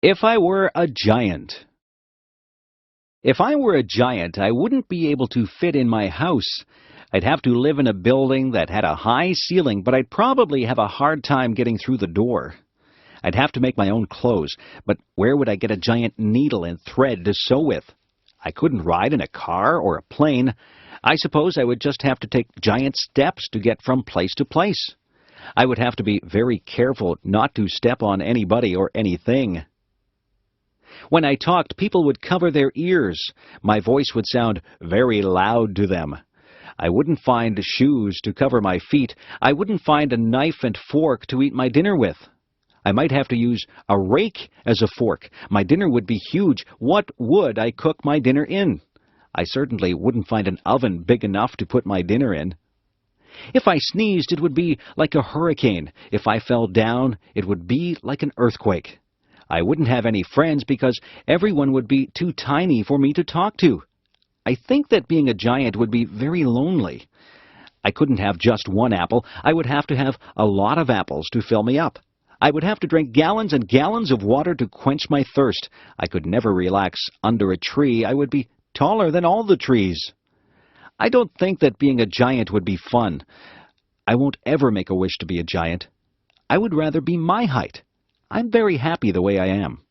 If I were a giant. If I were a giant, I wouldn't be able to fit in my house. I'd have to live in a building that had a high ceiling, but I'd probably have a hard time getting through the door. I'd have to make my own clothes, but where would I get a giant needle and thread to sew with? I couldn't ride in a car or a plane. I suppose I would just have to take giant steps to get from place to place. I would have to be very careful not to step on anybody or anything. When I talked, people would cover their ears. My voice would sound very loud to them. I wouldn't find shoes to cover my feet. I wouldn't find a knife and fork to eat my dinner with. I might have to use a rake as a fork. My dinner would be huge. What would I cook my dinner in? I certainly wouldn't find an oven big enough to put my dinner in. If I sneezed, it would be like a hurricane. If I fell down, it would be like an earthquake. I wouldn't have any friends because everyone would be too tiny for me to talk to. I think that being a giant would be very lonely. I couldn't have just one apple. I would have to have a lot of apples to fill me up. I would have to drink gallons and gallons of water to quench my thirst. I could never relax under a tree. I would be taller than all the trees. I don't think that being a giant would be fun. I won't ever make a wish to be a giant. I would rather be my height. I'm very happy the way I am.